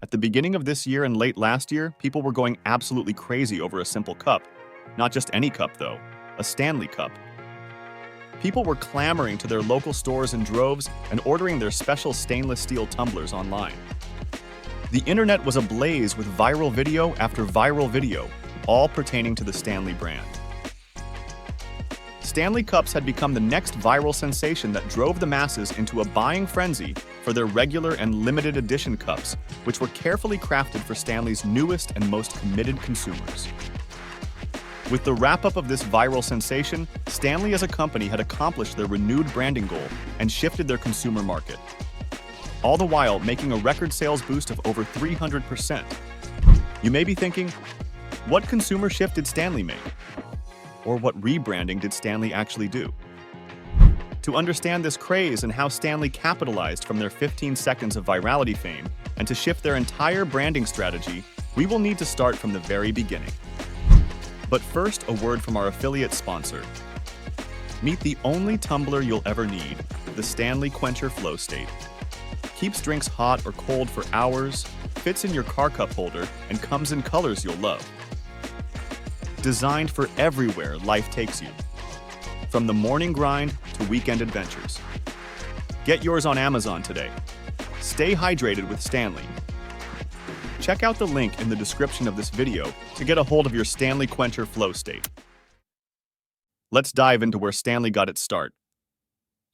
At the beginning of this year and late last year, people were going absolutely crazy over a simple cup. Not just any cup, though, a Stanley cup. People were clamoring to their local stores in droves and ordering their special stainless steel tumblers online. The internet was ablaze with viral video after viral video, all pertaining to the Stanley brand. Stanley cups had become the next viral sensation that drove the masses into a buying frenzy for their regular and limited edition cups, which were carefully crafted for Stanley's newest and most committed consumers. With the wrap-up of this viral sensation, Stanley as a company had accomplished their renewed branding goal and shifted their consumer market, all the while making a record sales boost of over 300%. You may be thinking, what consumer shift did Stanley make? Or what rebranding did Stanley actually do? To understand this craze and how Stanley capitalized from their 15 seconds of virality fame and to shift their entire branding strategy, we will need to start from the very beginning. But first, a word from our affiliate sponsor. Meet the only tumbler you'll ever need, the Stanley Quencher Flow State. Keeps drinks hot or cold for hours, fits in your car cup holder, and comes in colors you'll love. Designed for everywhere life takes you, from the morning grind to weekend adventures. Get yours on Amazon today. Stay hydrated with Stanley. Check out the link in the description of this video to get a hold of your Stanley Quencher Flow State. Let's dive into where Stanley got its start.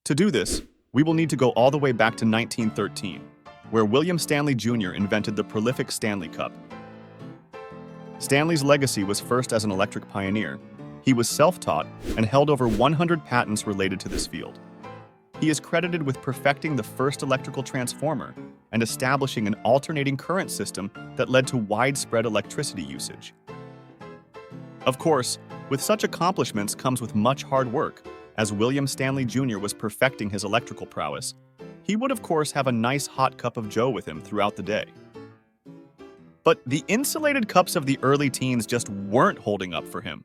To do this, we will need to go all the way back to 1913, where William Stanley Jr. invented the prolific Stanley Cup. Stanley's legacy was first as an electric pioneer. He was self-taught and held over 100 patents related to this field. He is credited with perfecting the first electrical transformer and establishing an alternating current system that led to widespread electricity usage. Of course, with such accomplishments comes with much hard work. As William Stanley Jr. was perfecting his electrical prowess, he would of course have a nice hot cup of joe with him throughout the day. But the insulated cups of the early teens just weren't holding up for him.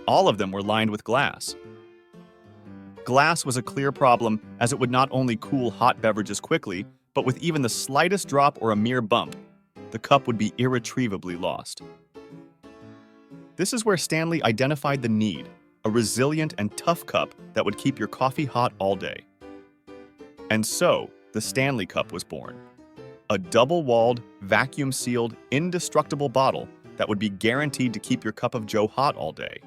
All of them were lined with glass. Glass was a clear problem, as it would not only cool hot beverages quickly, but with even the slightest drop or a mere bump, the cup would be irretrievably lost. This is where Stanley identified the need, a resilient and tough cup that would keep your coffee hot all day. And so, the Stanley Cup was born. A double-walled, vacuum-sealed, indestructible bottle that would be guaranteed to keep your cup of joe hot all day.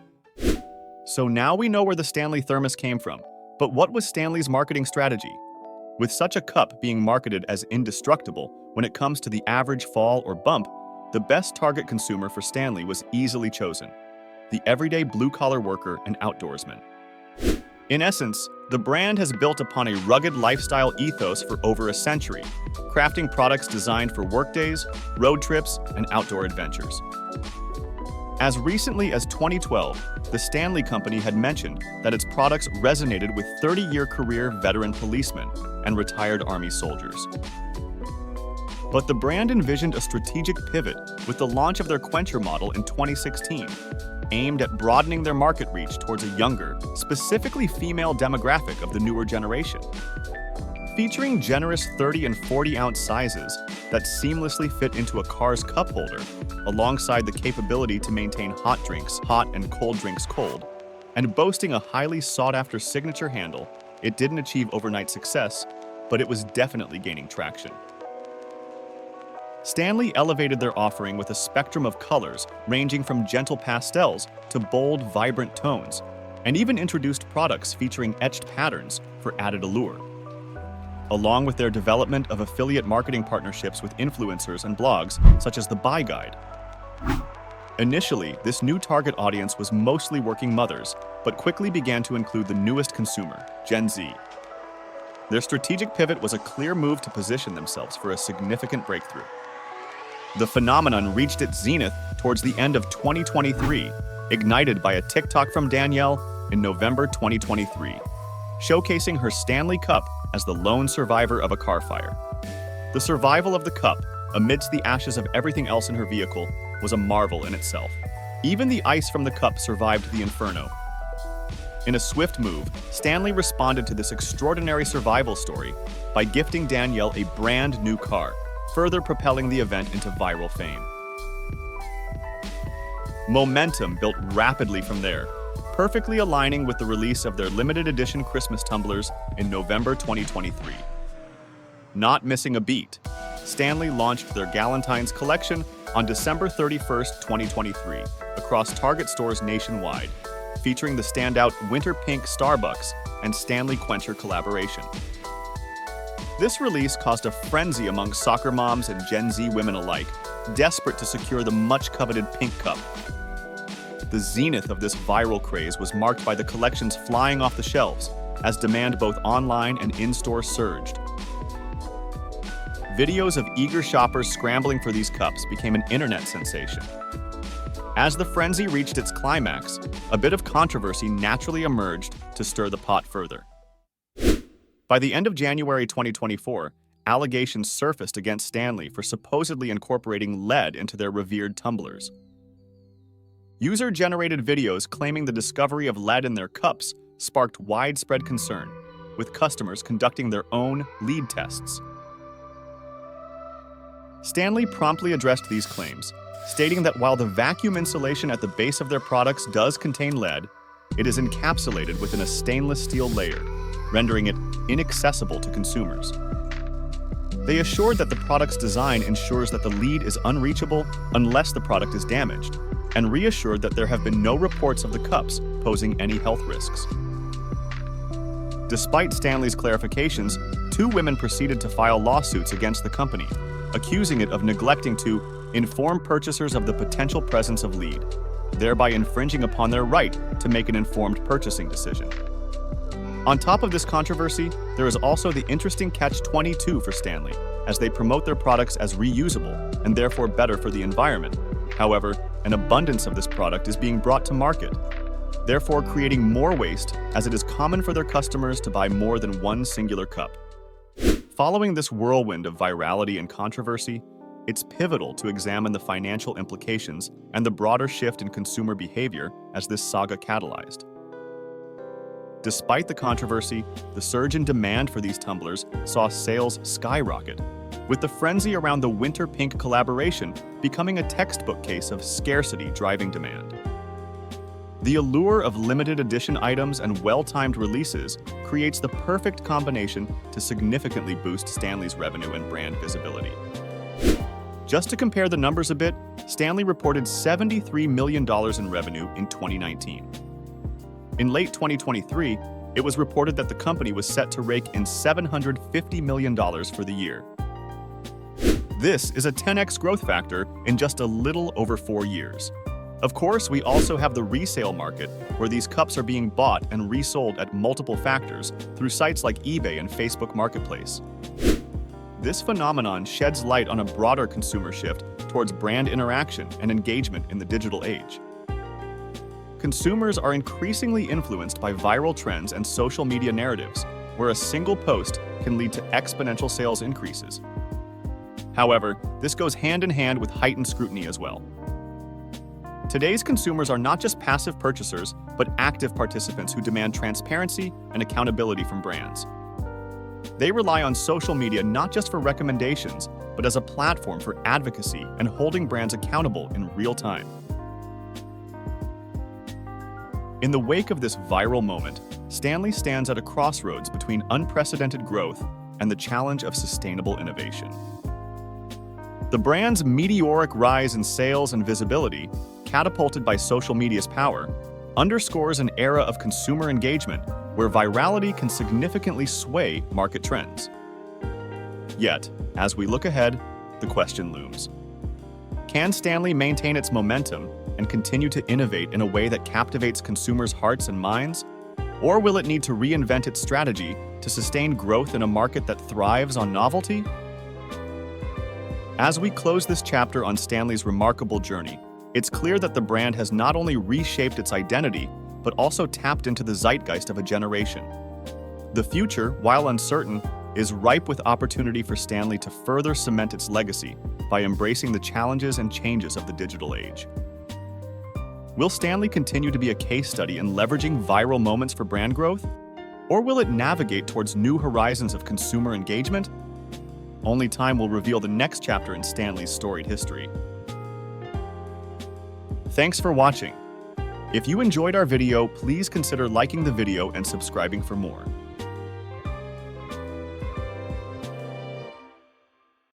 So now we know where the Stanley thermos came from, but what was Stanley's marketing strategy? With such a cup being marketed as indestructible, when it comes to the average fall or bump, the best target consumer for Stanley was easily chosen: the everyday blue-collar worker and outdoorsman. In essence, the brand has built upon a rugged lifestyle ethos for over a century, crafting products designed for workdays, road trips, and outdoor adventures. As recently as 2012, the Stanley Company had mentioned that its products resonated with 30-year career veteran policemen and retired Army soldiers. But the brand envisioned a strategic pivot with the launch of their Quencher model in 2016, aimed at broadening their market reach towards a younger, specifically female demographic of the newer generation. Featuring generous 30 and 40-ounce sizes that seamlessly fit into a car's cup holder, alongside the capability to maintain hot drinks hot and cold drinks cold, and boasting a highly sought-after signature handle, it didn't achieve overnight success, but it was definitely gaining traction. Stanley elevated their offering with a spectrum of colors ranging from gentle pastels to bold, vibrant tones, and even introduced products featuring etched patterns for added allure. Along with their development of affiliate marketing partnerships with influencers and blogs such as the Buy Guide. Initially, this new target audience was mostly working mothers, but quickly began to include the newest consumer, Gen Z. Their strategic pivot was a clear move to position themselves for a significant breakthrough. The phenomenon reached its zenith towards the end of 2023, ignited by a TikTok from Danielle in November 2023, showcasing her Stanley Cup as the lone survivor of a car fire. The survival of the cup, amidst the ashes of everything else in her vehicle, was a marvel in itself. Even the ice from the cup survived the inferno. In a swift move, Stanley responded to this extraordinary survival story by gifting Danielle a brand new car, further propelling the event into viral fame. Momentum built rapidly from there, perfectly aligning with the release of their limited edition Christmas tumblers in November 2023. Not missing a beat, Stanley launched their Galentine's collection on December 31st, 2023, across Target stores nationwide, featuring the standout Winter Pink Starbucks and Stanley Quencher collaboration. This release caused a frenzy among soccer moms and Gen Z women alike, desperate to secure the much-coveted pink cup. The zenith of this viral craze was marked by the collections flying off the shelves, as demand both online and in-store surged. Videos of eager shoppers scrambling for these cups became an internet sensation. As the frenzy reached its climax, a bit of controversy naturally emerged to stir the pot further. By the end of January 2024, allegations surfaced against Stanley for supposedly incorporating lead into their revered tumblers. User-generated videos claiming the discovery of lead in their cups sparked widespread concern, with customers conducting their own lead tests. Stanley promptly addressed these claims, stating that while the vacuum insulation at the base of their products does contain lead, it is encapsulated within a stainless steel layer, rendering it inaccessible to consumers. They assured that the product's design ensures that the lead is unreachable unless the product is damaged, and reassured that there have been no reports of the cups posing any health risks. Despite Stanley's clarifications, 2 women proceeded to file lawsuits against the company, accusing it of neglecting to inform purchasers of the potential presence of lead, thereby infringing upon their right to make an informed purchasing decision. On top of this controversy, there is also the interesting catch-22 for Stanley, as they promote their products as reusable and therefore better for the environment. However, an abundance of this product is being brought to market, therefore creating more waste, as it is common for their customers to buy more than one singular cup. Following this whirlwind of virality and controversy, it's pivotal to examine the financial implications and the broader shift in consumer behavior as this saga catalyzed. Despite the controversy, the surge in demand for these tumblers saw sales skyrocket, with the frenzy around the Winter Pink collaboration becoming a textbook case of scarcity driving demand. The allure of limited edition items and well-timed releases creates the perfect combination to significantly boost Stanley's revenue and brand visibility. Just to compare the numbers a bit, Stanley reported $73 million in revenue in 2019. In late 2023, it was reported that the company was set to rake in $750 million for the year. This is a 10x growth factor in just a little over 4 years. Of course, we also have the resale market, where these cups are being bought and resold at multiple factors through sites like eBay and Facebook Marketplace. This phenomenon sheds light on a broader consumer shift towards brand interaction and engagement in the digital age. Consumers are increasingly influenced by viral trends and social media narratives, where a single post can lead to exponential sales increases. However, this goes hand in hand with heightened scrutiny as well. Today's consumers are not just passive purchasers, but active participants who demand transparency and accountability from brands. They rely on social media not just for recommendations, but as a platform for advocacy and holding brands accountable in real time. In the wake of this viral moment, Stanley stands at a crossroads between unprecedented growth and the challenge of sustainable innovation. The brand's meteoric rise in sales and visibility, catapulted by social media's power, underscores an era of consumer engagement where virality can significantly sway market trends. Yet, as we look ahead, the question looms. Can Stanley maintain its momentum and continue to innovate in a way that captivates consumers' hearts and minds? Or will it need to reinvent its strategy to sustain growth in a market that thrives on novelty? As we close this chapter on Stanley's remarkable journey, it's clear that the brand has not only reshaped its identity, but also tapped into the zeitgeist of a generation. The future, while uncertain, is ripe with opportunity for Stanley to further cement its legacy by embracing the challenges and changes of the digital age. Will Stanley continue to be a case study in leveraging viral moments for brand growth? Or will it navigate towards new horizons of consumer engagement? Only time will reveal the next chapter in Stanley's storied history. Thanks for watching. If you enjoyed our video, please consider liking the video and subscribing for more.